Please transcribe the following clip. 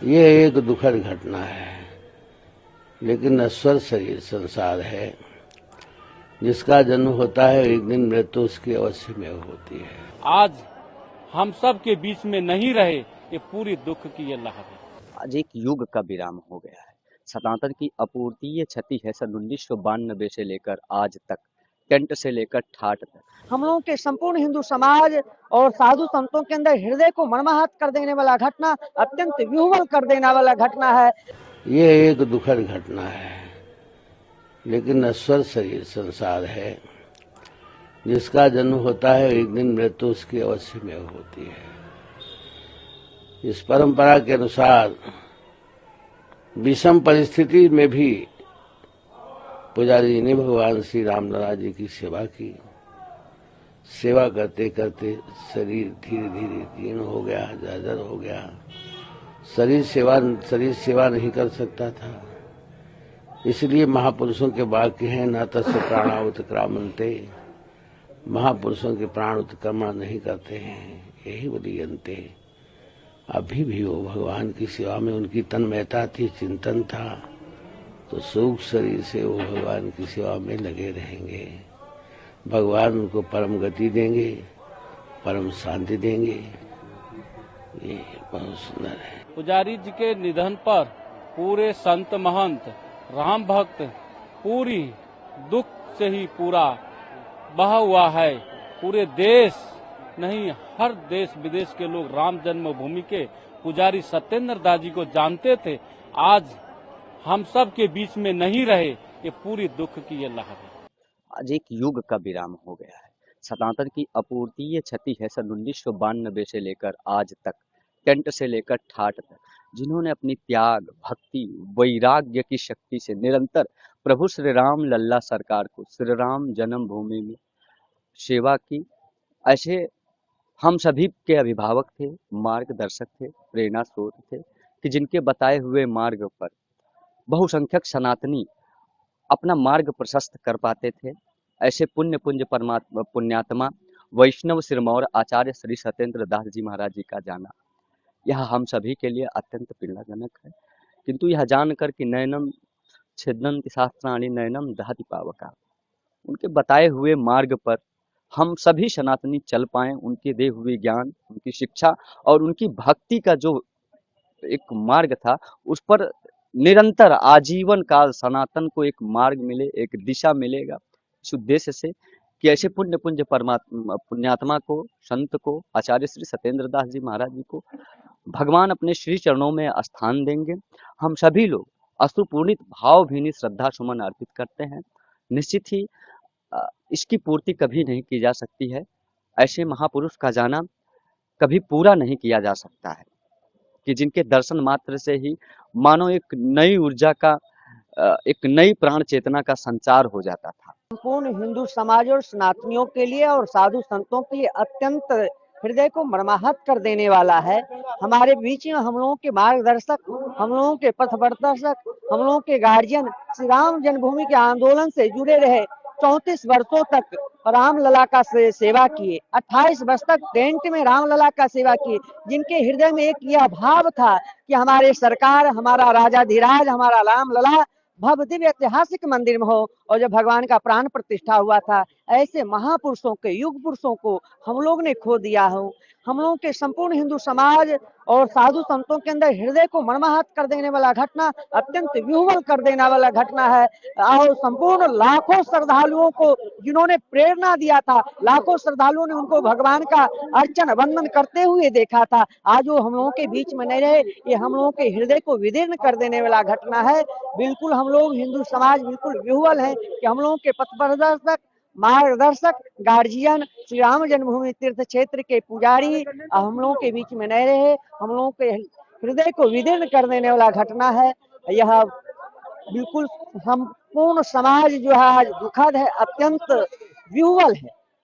ये एक दुखद घटना है, लेकिन नश्वर शरीर संसार है। जिसका जन्म होता है एक दिन मृत्यु उसकी अवश्य में होती है। आज हम सब के बीच में नहीं रहे, ये पूरी दुख की ये लहर है। आज एक युग का विराम हो गया है। सनातन की अपूर्तीय क्षति है। सन 1992 से लेकर आज तक, टेंट से लेकर ठाट तक हम लोगों के संपूर्ण हिंदू समाज और साधु संतों के अंदर हृदय को मर्माहत कर देने वाला घटना, अत्यंत विह्वल कर देने वाला घटना है। ये एक दुखद घटना है, लेकिन नश्वर शरीर संसार है। जिसका जन्म होता है एक दिन मृत्यु उसकी अवश्य में होती है। इस परंपरा के अनुसार विषम परिस्थिति में भी पुजारी जी ने भगवान श्री रामलला जी की सेवा की। सेवा करते करते शरीर धीरे धीरे जीर्ण हो गया, जर्जर हो गया। शरीर सेवा नहीं कर सकता था। इसलिए महापुरुषों के वाक्य हैं, न तस्य प्राणा उत्क्रामन्ते। महापुरुषों के प्राण उत्क्रमण नहीं करते हैं, यही बलियन्ते। अभी भी वो भगवान की सेवा में उनकी तन्मयता थी, चिंतन था, तो सूक्ष्म शरीर से वो भगवान की सेवा में लगे रहेंगे। भगवान उनको परम गति देंगे, परम शांति देंगे। ये बहुत सुंदर है। पुजारी जी के निधन पर पूरे संत महंत राम भक्त पूरी दुख से ही पूरा बहा हुआ है। पूरे देश नहीं, हर देश विदेश के लोग राम जन्मभूमि के पुजारी सत्येंद्र दास जी को जानते थे। आज हम सब के बीच में नहीं रहे, ये पूरी दुख की ये लहर है। आज एक युग का विराम हो गया है। सनातन की अपूर्तीय क्षति है। सन 1992 से लेकर आज तक, टेंट से लेकर ठाट तक, जिन्होंने अपनी त्याग, भक्ति, वैराग्य की शक्ति से निरंतर प्रभु श्री राम लल्ला सरकार को, श्री राम जन्मभूमि में सेवा की, ऐसे हम सभी के अभिभावक थे, मार्गदर्शक थे, प्रेरणा स्रोत थे, कि जिनके बताए हुए मार्ग पर बहुसंख्यक सनातनी अपना मार्ग प्रशस्त कर पाते थे। ऐसे पुण्यात्मा वैष्णव सिरमौर आचार्य श्री सत्येंद्र दास जी महाराज जी का जाना, यह हम सभी के लिए अत्यंत पीड़ाजनक है। किंतु यह जानकर कि नयनम छिदन्ति शास्त्राणि नयनम दहति पावका, उनके बताए हुए मार्ग पर हम सभी सनातनी चल पाए। उनके दे हुए ज्ञान, उनकी शिक्षा और उनकी भक्ति का जो एक मार्ग था, उस पर निरंतर आजीवन काल सनातन को एक मार्ग मिले, एक दिशा मिलेगा, इस उद्देश्य से कि ऐसे पुण्यात्मा को, संत को, आचार्य श्री सत्येंद्र दास जी महाराज जी को भगवान अपने श्री चरणों में स्थान देंगे। हम सभी लोग अश्रुपूर्णित भावभीनी श्रद्धा सुमन अर्पित करते हैं। निश्चित ही इसकी पूर्ति कभी नहीं की जा सकती है। ऐसे महापुरुष का जाना कभी पूरा नहीं किया जा सकता है, कि जिनके दर्शन मात्र से ही मानो एक नई ऊर्जा का, एक नई प्राण चेतना का संचार हो जाता था। संपूर्ण हिंदू समाज और सनातनियों के लिए और साधु संतों के लिए अत्यंत हृदय को मर्माहत कर देने वाला है। हमारे बीच में हम लोगों के मार्गदर्शक, हम लोगों के पथ प्रदर्शक, हम लोगों के गार्जियन, श्री राम जन्मभूमि के आंदोलन से जुड़े रहे, 34 वर्षों तक रामलला का सेवा किए, 28 वर्ष तक टेंट में रामलला का सेवा किए, जिनके हृदय में एक यह भाव था कि हमारे सरकार, हमारा राजाधिराज, हमारा रामलला भव्य दिव्य ऐतिहासिक मंदिर में हो। और जब भगवान का प्राण प्रतिष्ठा हुआ था, ऐसे महापुरुषों के, युग पुरुषों को हम लोग ने खो दिया हो। हम लोगों के संपूर्ण हिंदू समाज और साधु संतों के अंदर हृदय को मर्माहत कर देने वाला घटना, अत्यंत विह्वल कर देने वाला घटना है। और संपूर्ण लाखों श्रद्धालुओं को जिन्होंने प्रेरणा दिया था, लाखों श्रद्धालुओं ने उनको भगवान का अर्चन वंदन करते हुए देखा था, आज वो हम लोगों के बीच में नहीं रहे। ये हम लोगों के हृदय को विदीर्ण कर देने वाला घटना है। बिल्कुल हम लोग हिंदू समाज बिल्कुल विह्वल है कि हम लोगों के पथ प्रदर्शक, मार्गदर्शक, गार्जियन, श्री राम जन्मभूमि तीर्थ क्षेत्र के पुजारी हम लोगों के बीच में नहीं रहे। हम लोगों के हृदय को विदीर्ण कर देने वाला घटना है। यह बिल्कुल संपूर्ण समाज जो है आज दुखद है, अत्यंत विह्वल है।